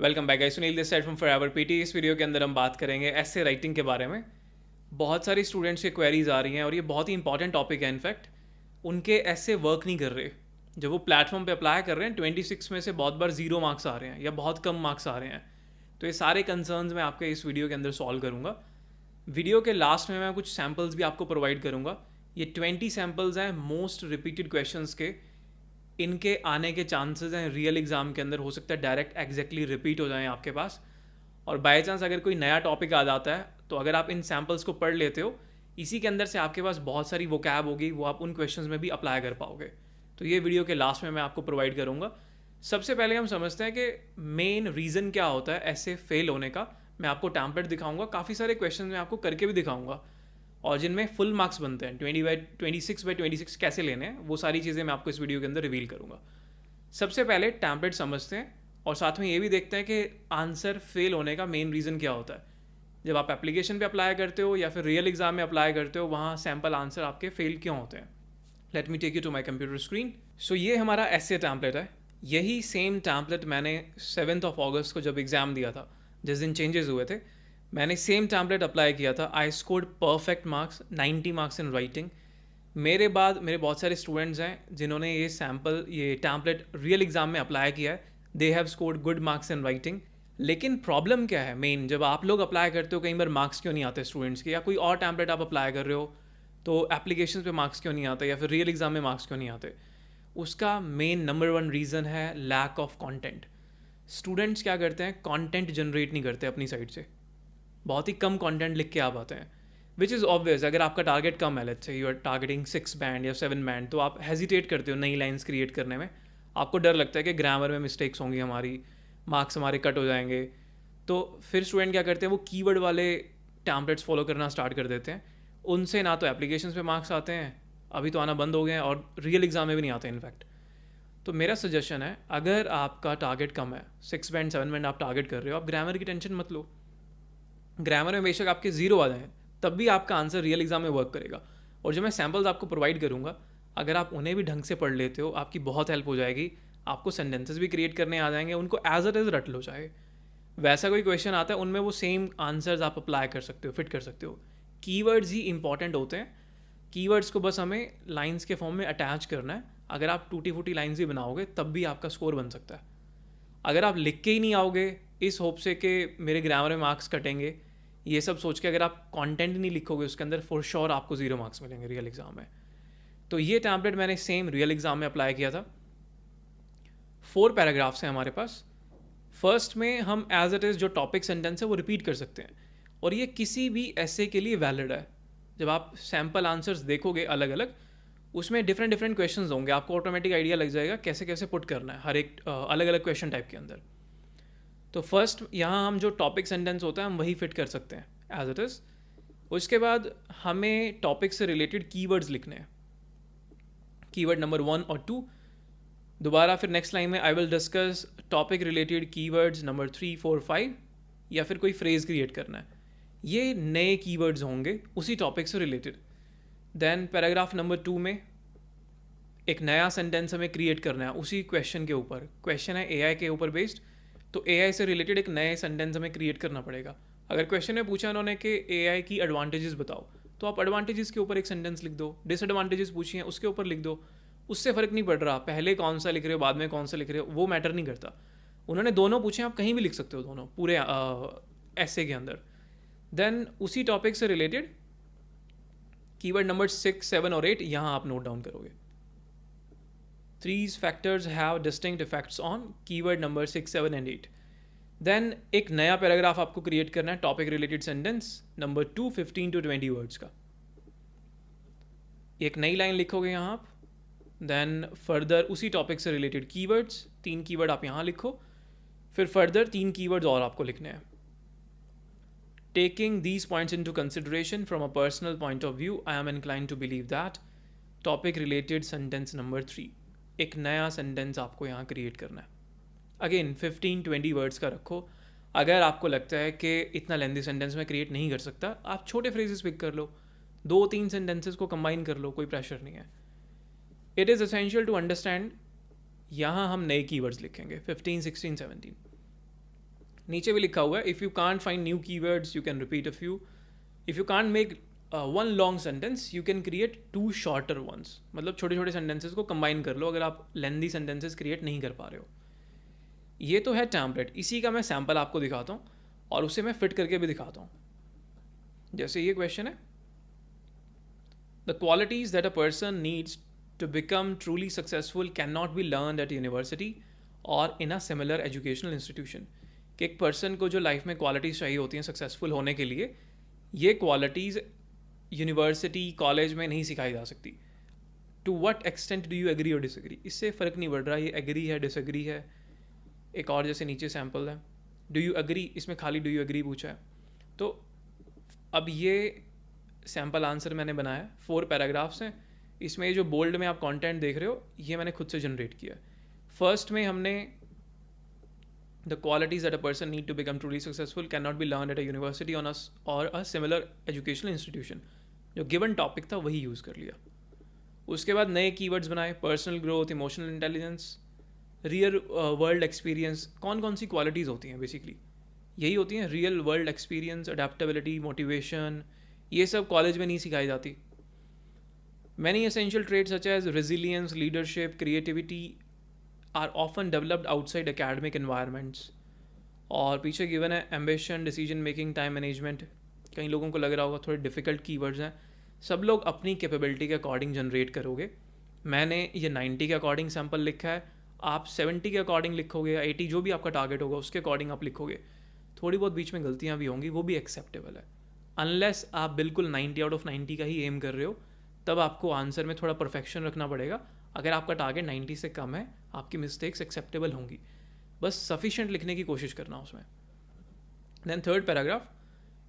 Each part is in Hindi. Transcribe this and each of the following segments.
Welcome back guys, Sunil this side from forever PT. इस वीडियो के अंदर हम बात करेंगे ऐसे राइटिंग के बारे में। बहुत सारी स्टूडेंट्स की क्वेरीज आ रही हैं और ये बहुत ही इंपॉर्टेंट टॉपिक है। इनफैक्ट उनके ऐसे वर्क नहीं कर रहे। जब वो प्लेटफॉर्म पे अप्लाई कर रहे हैं 26 में से बहुत बार 0 मार्क्स आ रहे हैं या बहुत कम मार्क्स आ रहे हैं। तो ये सारे कंसर्न्स मैं आपके इस वीडियो के अंदर सॉल्व करूँगा। वीडियो के लास्ट में मैं कुछ सैम्पल्स भी आपको प्रोवाइड करूँगा। ये 20 सैम्पल्स हैं मोस्ट रिपीटेड क्वेश्चंस के। इनके आने के चांसेस हैं रियल एग्ज़ाम के अंदर, हो सकता है डायरेक्ट एग्जैक्टली रिपीट हो जाएं आपके पास। और बाय चांस अगर कोई नया टॉपिक आ जाता है तो अगर आप इन सैम्पल्स को पढ़ लेते हो, इसी के अंदर से आपके पास बहुत सारी वोकैब होगी, वो आप उन क्वेश्चंस में भी अप्लाई कर पाओगे। तो ये वीडियो के लास्ट में मैं आपको प्रोवाइड करूँगा। सबसे पहले हम समझते हैं कि मेन रीज़न क्या होता है ऐसे फेल होने का। मैं आपको टैम्पलेट दिखाऊंगा, काफ़ी सारे क्वेश्चन मैं आपको करके भी दिखाऊंगा और जिनमें फुल मार्क्स बनते हैं। 26/26 कैसे लेने हैं वो सारी चीज़ें मैं आपको इस वीडियो के अंदर रिवील करूँगा। सबसे पहले टैम्पलेट समझते हैं और साथ में ये भी देखते हैं कि आंसर फेल होने का मेन रीज़न क्या होता है। जब आप एप्लीकेशन पे अप्लाई करते हो या फिर रियल एग्जाम में अप्लाई करते हो, वहाँ सैम्पल आंसर आपके फेल क्यों होते हैं। Let me take you to my computer screen. So ये हमारा ऐसे टैम्पलेट है। यही सेम टैम्पलेट मैंने 7 अगस्त को जब एग्ज़ाम दिया था, जिस दिन चेंजेस हुए थे, मैंने सेम टैम्पलेट अप्लाई किया था। I scored perfect marks, 90 marks in writing. मेरे बाद मेरे बहुत सारे स्टूडेंट्स हैं जिन्होंने ये टैम्पलेट रियल एग्ज़ाम में अप्लाई किया है। They have scored good marks in writing. लेकिन प्रॉब्लम क्या है मेन, जब आप लोग अप्लाई करते हो कई बार मार्क्स क्यों नहीं आते स्टूडेंट्स के, या कोई और टैम्पलेट आप अप्लाई कर रहे हो तो एप्लीकेशन पे मार्क्स क्यों नहीं आते, या फिर रियल एग्ज़ाम में मार्क्स क्यों नहीं आते। उसका मेन नंबर 1 रीज़न है लैक ऑफ कंटेंट। स्टूडेंट्स क्या करते हैं, कंटेंट जनरेट नहीं करते अपनी साइड से, बहुत ही कम कंटेंट लिख के आ पाते हैं। विच इज़ ऑब्वियस, अगर आपका टारगेट कम है, let's say you are targeting 6 band या 7 बैंड, तो आप हेजिटेट करते हो नई लाइन्स क्रिएट करने में। आपको डर लगता है कि ग्रामर में मिस्टेक्स होंगी, हमारी मार्क्स हमारे कट हो जाएंगे। तो फिर स्टूडेंट क्या करते हैं, वो कीवर्ड वाले टैम्पलेट्स फॉलो करना स्टार्ट कर देते हैं। उनसे ना तो एप्लीकेशंस पे मार्क्स आते हैं, अभी तो आना बंद हो गए हैं, और रियल एग्ज़ाम में भी नहीं आते इनफैक्ट। तो मेरा सजेशन है, अगर आपका टारगेट कम है, 6 बैंड 7 बैंड आप टारगेट कर रहे हो, आप ग्रामर की टेंशन मत लो। ग्रामर में बेशक आपके 0 आ जाएं, तब भी आपका आंसर रियल एग्ज़ाम में वर्क करेगा। और जो मैं सैम्पल्स आपको प्रोवाइड करूँगा, अगर आप उन्हें भी ढंग से पढ़ लेते हो, आपकी बहुत हेल्प हो जाएगी। आपको सेंटेंसेस भी क्रिएट करने आ जाएंगे, उनको एज इट इज़ रट लो। चाहे वैसा कोई क्वेश्चन आता है, उनमें वो सेम आंसर्स आप अप्लाई कर सकते हो, फिट कर सकते हो। कीवर्ड्स ही इंपॉर्टेंट होते हैं। कीवर्ड्स को बस हमें लाइन्स के फॉर्म में अटैच करना है। अगर आप टूटी फूटी लाइन्स भी बनाओगे तब भी आपका स्कोर बन सकता है। अगर आप लिख के ही नहीं आओगे इस होप से कि मेरे ग्रामर में मार्क्स कटेंगे, ये सब सोच के अगर आप कंटेंट नहीं लिखोगे उसके अंदर, फॉर श्योर आपको 0 मार्क्स मिलेंगे रियल एग्ज़ाम में। तो ये टैम्पलेट मैंने सेम रियल एग्ज़ाम में अप्लाई किया था। 4 पैराग्राफ्स हैं हमारे पास। फर्स्ट में हम एज इट इज़ जो टॉपिक सेंटेंस है वो रिपीट कर सकते हैं, और ये किसी भी ऐसे के लिए वैलिड है। जब आप सैम्पल आंसर्स देखोगे अलग अलग, उसमें डिफरेंट डिफरेंट क्वेश्चंस होंगे, आपको ऑटोमेटिक आइडिया लग जाएगा कैसे कैसे पुट करना है हर एक अलग अलग क्वेश्चन टाइप के अंदर। तो फर्स्ट यहाँ हम जो टॉपिक सेंटेंस होता है हम वही फिट कर सकते हैं एज इट इज़। उसके बाद हमें टॉपिक से रिलेटेड कीवर्ड्स लिखने हैं, कीवर्ड नंबर 1 और 2। दोबारा फिर नेक्स्ट लाइन में I will discuss topic related keywords number 3, 4, 5, या फिर कोई फ्रेज़ क्रिएट करना है। ये नए कीवर्ड्स होंगे उसी टॉपिक से रिलेटेड। देन पैराग्राफ नंबर 2 में एक नया सेंटेंस हमें क्रिएट करना है उसी क्वेश्चन के ऊपर। क्वेश्चन है एआई के ऊपर बेस्ड, तो एआई से रिलेटेड एक नए सेंटेंस हमें क्रिएट करना पड़ेगा। अगर क्वेश्चन में पूछा उन्होंने कि एआई की एडवांटेजेस बताओ, तो आप एडवांटेजेस के ऊपर एक सेंटेंस लिख दो। डिसएडवांटेजेस पूछी हैं उसके ऊपर लिख दो। उससे फ़र्क नहीं पड़ रहा पहले कौन सा लिख रहे हो बाद में कौन सा लिख रहे हो, वो मैटर नहीं करता। उन्होंने दोनों पूछे, आप कहीं भी लिख सकते हो दोनों पूरे ऐसे के अंदर। देन उसी टॉपिक से रिलेटेड कीवर्ड नंबर 6, 7 और 8 यहाँ आप नोट डाउन करोगे। These factors have distinct effects on keyword number 6, 7 and 8. Then एक नया पैराग्राफ आपको क्रिएट करना है topic related sentence number 2, 15 to 20 words का। एक नई लाइन लिखोगे यहाँ आप। देन फर्दर उसी टॉपिक से रिलेटेड कीवर्ड्स, 3 कीवर्ड आप यहाँ लिखो। फिर फर्दर 3 कीवर्ड्स और आपको लिखने हैं। Taking these points into consideration from a personal point of view, I am inclined to believe that topic related sentence number 3। एक नया सेंटेंस आपको यहाँ क्रिएट करना है। अगेन 15-20 वर्ड्स का रखो। अगर आपको लगता है कि इतना लेंथी सेंटेंस में क्रिएट नहीं कर सकता, आप छोटे फ्रेजेस पिक कर लो, 2-3 सेंटेंसेस को कंबाइन कर लो, कोई प्रेशर नहीं है। It is essential to understand, यहाँ हम नए कीवर्ड्स लिखेंगे 15, 16, 17। नीचे भी लिखा हुआ है, if you can't find new keywords you can repeat a few, if you can't make one long sentence you can create two shorter ones. मतलब छोटे छोटे सेंटेंसेस को कंबाइन कर लो अगर आप लेंदी सेंटेंसेस क्रिएट नहीं कर पा रहे हो। ये तो है टेम्पलेट, इसी का मैं सैम्पल आपको दिखाता हूँ और उसे मैं फिट करके भी दिखाता हूँ। जैसे ये क्वेश्चन है, the qualities that a person needs to become truly successful can not be learn at university और in a similar educational institution. कि एक पर्सन को जो लाइफ में क्वालिटीज़ चाहिए होती हैं सक्सेसफुल होने के लिए, ये क्वालिटीज़ यूनिवर्सिटी कॉलेज में नहीं सिखाई जा सकती। To what extent do you agree और डिसएग्री, इससे फ़र्क नहीं पड़ रहा ये एग्री है डिसएग्री है। एक और जैसे नीचे सैम्पल है, डू यू एग्री, इसमें खाली डू यू एग्री पूछा है। तो अब ये सैम्पल आंसर मैंने बनाया, 4 पैराग्राफ्स हैं। इसमें ये जो बोल्ड में आप कंटेंट देख रहे हो ये मैंने खुद से जनरेट किया है। फर्स्ट में हमने the qualities that a person need to become truly successful can not be learn at a university on us और अ सिमिलर एजुकेशनल इंस्टीट्यूशन, जो गिवन टॉपिक था वही यूज़ कर लिया। उसके बाद नए कीवर्ड्स बनाए, personal growth, emotional intelligence, real world experience. कौन कौन सी क्वालिटीज़ होती हैं बेसिकली, यही होती हैं real world experience, adaptability, motivation. ये सब कॉलेज में नहीं सिखाई जाती। Many essential traits such as resilience, leadership, creativity are often developed outside academic environments. और पीछे गिवन है ambition, decision making, time management. कई लोगों को लग रहा होगा थोड़े डिफ़िकल्ट कीवर्ड्स हैं, सब लोग अपनी कैपेबिलिटी के अकॉर्डिंग जनरेट करोगे। मैंने ये 90 के अकॉर्डिंग सैम्पल लिखा है, आप 70 के अकॉर्डिंग लिखोगे या 80, जो भी आपका टारगेट होगा उसके अकॉर्डिंग आप लिखोगे। थोड़ी बहुत बीच में गलतियाँ भी होंगी, वो भी एक्सेप्टेबल है। अनलेस आप बिल्कुल 90 आउट ऑफ 90 का ही एम कर रहे हो, तब आपको आंसर में थोड़ा परफेक्शन रखना पड़ेगा। अगर आपका टारगेट 90 से कम है, आपकी मिस्टेक्स एक्सेप्टेबल होंगी, बस सफिशिएंट लिखने की कोशिश करना उसमें। देन थर्ड पैराग्राफ,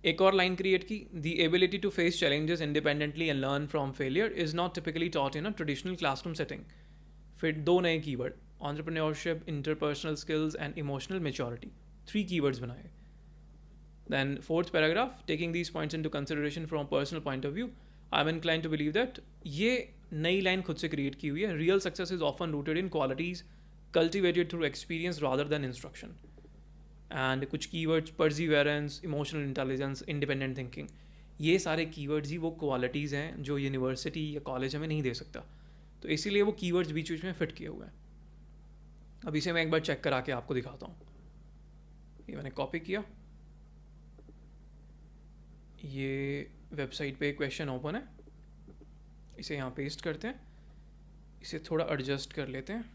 एक और लाइन क्रिएट की, the ability to face challenges independently and learn from failure is not typically taught in a traditional classroom setting. फिर 2 नए keyword, entrepreneurship, interpersonal skills and emotional maturity. 3 keywords बनाए। Then fourth paragraph, taking these points into consideration from a personal point of view, I'm inclined to believe that ये नई लाइन खुद से क्रिएट की हुई है, real success is often rooted in qualities cultivated through experience rather than instruction. And कुछ keywords, perseverance, emotional intelligence, independent thinking, ये सारे कीवर्ड्स ही वो क्वालिटीज़ हैं जो यूनिवर्सिटी या कॉलेज हमें नहीं दे सकता। तो इसीलिए वो कीवर्ड्स बीच बीच में फिट किए हुए हैं। अब इसे मैं एक बार चेक करा के आपको दिखाता हूँ। ये मैंने कॉपी किया, ये वेबसाइट पे क्वेश्चन ओपन है, इसे यहाँ पेस्ट करते हैं, इसे थोड़ा एडजस्ट कर लेते हैं।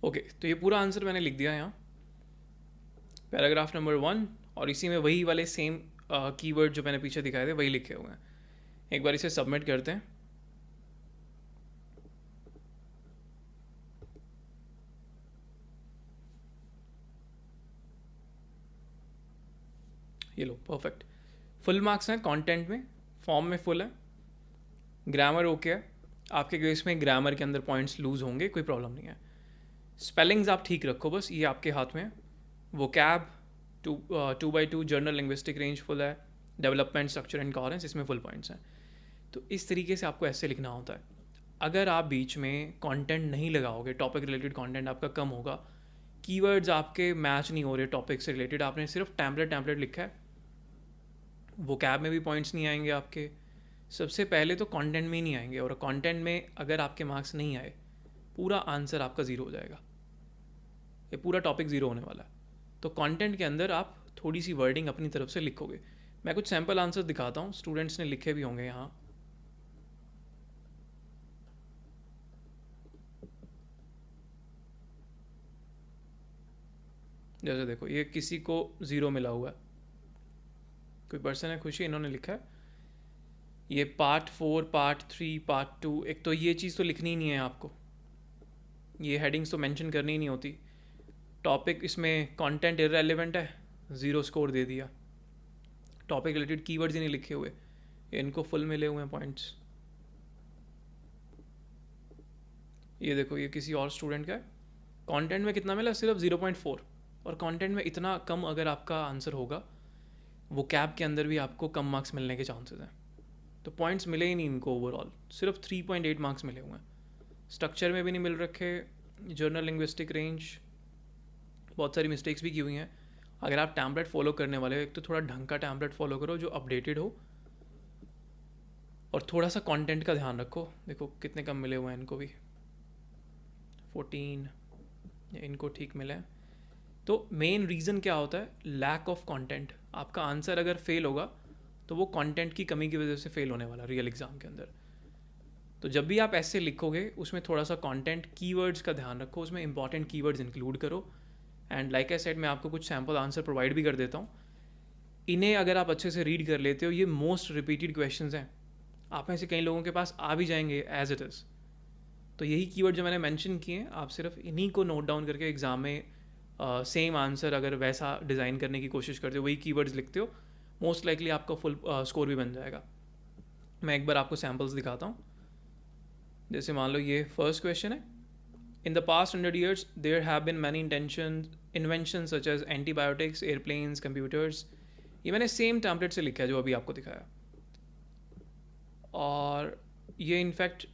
ओके, तो ये पूरा आंसर मैंने लिख दिया यहाँ, पैराग्राफ नंबर 1, और इसी में वही वाले सेम कीवर्ड जो मैंने पीछे दिखाए थे वही लिखे हुए हैं। एक बार इसे सबमिट करते हैं। ये लो, परफेक्ट, फुल मार्क्स हैं कंटेंट में, फॉर्म में फुल है, ग्रामर ओके है। आपके केस में ग्रामर के अंदर पॉइंट्स लूज होंगे, कोई प्रॉब्लम नहीं है। स्पेलिंग्स आप ठीक रखो, बस ये आपके हाथ में है। वो cab 2x2 journal linguistic range full है, डेवलपमेंट, स्ट्रक्चर एंड कोहेरेंस, इसमें फुल पॉइंट्स हैं। तो इस तरीके से आपको ऐसे लिखना होता है। अगर आप बीच में कंटेंट नहीं लगाओगे, टॉपिक रिलेटेड कंटेंट आपका कम होगा, कीवर्ड्स आपके मैच नहीं हो रहे टॉपिक से रिलेटेड, आपने सिर्फ टैम्पलेट लिखा है, वो कैब में भी पॉइंट्स नहीं आएंगे आपके। सबसे पहले तो कंटेंट में ही नहीं आएंगे, और कंटेंट में अगर आपके मार्क्स नहीं आए, पूरा आंसर आपका ज़ीरो हो जाएगा, ये पूरा टॉपिक ज़ीरो होने वाला है। तो कंटेंट के अंदर आप थोड़ी सी वर्डिंग अपनी तरफ से लिखोगे। मैं कुछ सैम्पल आंसर दिखाता हूँ, स्टूडेंट्स ने लिखे भी होंगे यहाँ। जैसे देखो, ये किसी को 0 मिला हुआ है, कोई पर्सन है खुशी, इन्होंने लिखा है ये पार्ट 4, पार्ट 3, पार्ट 2। एक तो ये चीज़ तो लिखनी ही नहीं है आपको, ये हेडिंग्स तो मेंशन करनी ही नहीं होती। टॉपिक इसमें कंटेंट इररेलेवेंट है, 0 स्कोर दे दिया। टॉपिक रिलेटेड कीवर्ड्स ही नहीं लिखे हुए, इनको फुल मिले हुए हैं पॉइंट्स। ये देखो, ये किसी और स्टूडेंट का है, कंटेंट में कितना मिला, सिर्फ 0.4। और कंटेंट में इतना कम अगर आपका आंसर होगा, वो कैब के अंदर भी आपको कम मार्क्स मिलने के चांसेस हैं। तो पॉइंट्स मिले ही नहीं इनको ओवरऑल, सिर्फ 3.8 मार्क्स मिले हुए हैं। स्ट्रक्चर में भी नहीं मिल रखे, जर्नल लिंग्विस्टिक रेंज, बहुत सारी मिस्टेक्स भी की हुई हैं। अगर आप टैम्पलेट फॉलो करने वाले हो, एक तो थोड़ा ढंग का टैम्पलेट फॉलो करो जो अपडेटेड हो, और थोड़ा सा कंटेंट का ध्यान रखो। देखो कितने कम मिले हुए हैं इनको भी, 14, इनको ठीक मिले हैं। तो मेन रीज़न क्या होता है, लैक ऑफ कंटेंट। आपका आंसर अगर फेल होगा तो वो कंटेंट की कमी की वजह से फेल होने वाला रियल एग्ज़ाम के अंदर। तो जब भी आप ऐसे लिखोगे उसमें थोड़ा सा कंटेंट, कीवर्ड्स का ध्यान रखो, उसमें इंपॉर्टेंट कीवर्ड्स इंक्लूड करो। एंड लाइक आई सेड, मैं आपको कुछ सैम्पल आंसर प्रोवाइड भी कर देता हूँ। इन्हें अगर आप अच्छे से रीड कर लेते हो, ये मोस्ट रिपीटेड क्वेश्चंस हैं, आप में से कई लोगों के पास आ भी जाएंगे एज इट इज़। तो यही कीवर्ड जो मैंने मेंशन किए हैं, आप सिर्फ इन्हीं को नोट डाउन करके एग्ज़ाम में सेम आंसर अगर वैसा डिज़ाइन करने की कोशिश करते हो, वही कीवर्ड्स लिखते हो, मोस्ट लाइकली आपका फुल स्कोर भी बन जाएगा। मैं एक बार आपको सैम्पल्स दिखाता हूँ। जैसे मान लो ये फर्स्ट क्वेश्चन है, in the past 100 years there have been many inventions such as antibiotics, airplanes, computers. ये मैंने सेम टैम्पलेट से लिखा है जो अभी आपको दिखाया, और ये इनफैक्ट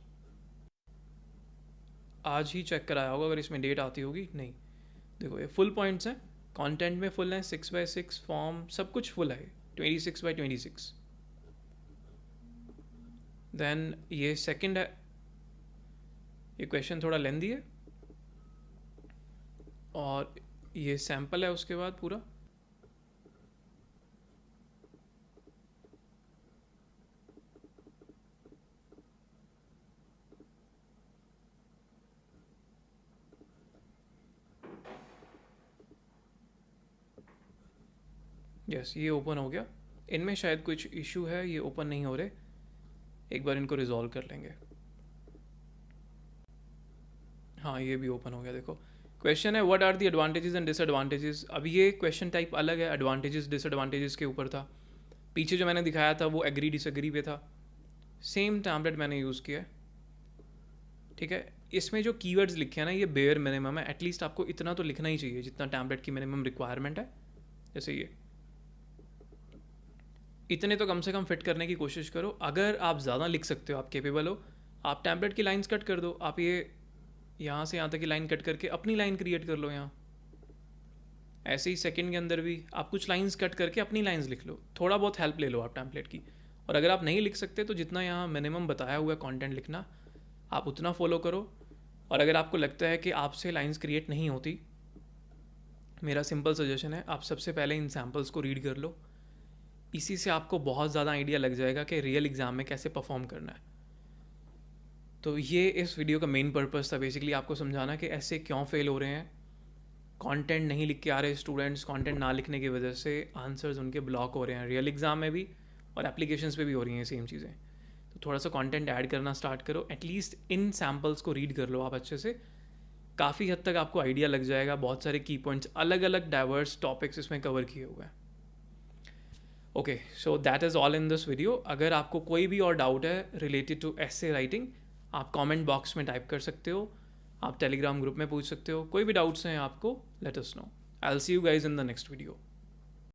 आज ही चेक कराया होगा, अगर इसमें डेट आती होगी। नहीं, देखो ये फुल पॉइंट्स हैं, कंटेंट में फुल है, 6/6 फॉर्म, सब कुछ फुल है, 26/26। देन ये सेकंड है, ये क्वेश्चन थोड़ा लेंदी है, और ये सैम्पल है उसके बाद पूरा। यस, ये ओपन हो गया। इनमें शायद कुछ इशू है, ये ओपन नहीं हो रहे, एक बार इनको रिजॉल्व कर लेंगे। हाँ, ये भी ओपन हो गया। देखो क्वेश्चन है, what are the advantages and disadvantages. अब ये क्वेश्चन टाइप अलग है, एडवांटेजेस डिसएडवांटेजेस के ऊपर था। पीछे जो मैंने दिखाया था वो एग्री डिसएग्री पे था। सेम टैम्पलेट मैंने यूज़ किया है, ठीक है। इसमें जो कीवर्ड्स लिखे हैं ना, ये बेयर मिनिमम है, एटलीस्ट आपको इतना तो लिखना ही चाहिए जितना टैम्पलेट की मिनिमम रिक्वायरमेंट है। जैसे ये इतने तो कम से कम फिट करने की कोशिश करो। अगर आप ज़्यादा लिख सकते हो, आप केपेबल हो, आप टैम्पलेट की लाइंस कट कर दो। आप ये यहाँ से यहाँ तक की लाइन कट करके अपनी लाइन क्रिएट कर लो यहाँ। ऐसे ही सेकंड के अंदर भी आप कुछ लाइंस कट करके अपनी लाइंस लिख लो, थोड़ा बहुत हेल्प ले लो आप टैम्पलेट की। और अगर आप नहीं लिख सकते तो जितना यहाँ मिनिमम बताया हुआ है कंटेंट लिखना, आप उतना फॉलो करो। और अगर आपको लगता है कि आपसे लाइंस क्रिएट नहीं होती, मेरा सिंपल सजेशन है, आप सबसे पहले इन सैम्पल्स को रीड कर लो। इसी से आपको बहुत ज़्यादा आइडिया लग जाएगा कि रियल एग्ज़ाम में कैसे परफॉर्म करना है। तो ये इस वीडियो का मेन पर्पस था, बेसिकली आपको समझाना कि ऐसे क्यों फेल हो रहे हैं। कंटेंट नहीं लिख के आ रहे स्टूडेंट्स, कंटेंट ना लिखने की वजह से आंसर्स उनके ब्लॉक हो रहे हैं रियल एग्ज़ाम में भी, और एप्लीकेशंस पे भी हो रही हैं सेम चीज़ें। तो थोड़ा सा कंटेंट ऐड करना स्टार्ट करो, एटलीस्ट इन सैम्पल्स को रीड कर लो आप अच्छे से, काफ़ी हद तक आपको आइडिया लग जाएगा। बहुत सारे की पॉइंट्स, अलग अलग डाइवर्स टॉपिक्स इसमें कवर किए हुए हैं। Okay, so that is all in this video. अगर आपको कोई भी और डाउट है रिलेटेड टू एसे राइटिंग, आप कमेंट बॉक्स में टाइप कर सकते हो, आप टेलीग्राम ग्रुप में पूछ सकते हो। कोई भी डाउट्स हैं आपको, let us know. I will see you guys in the next video.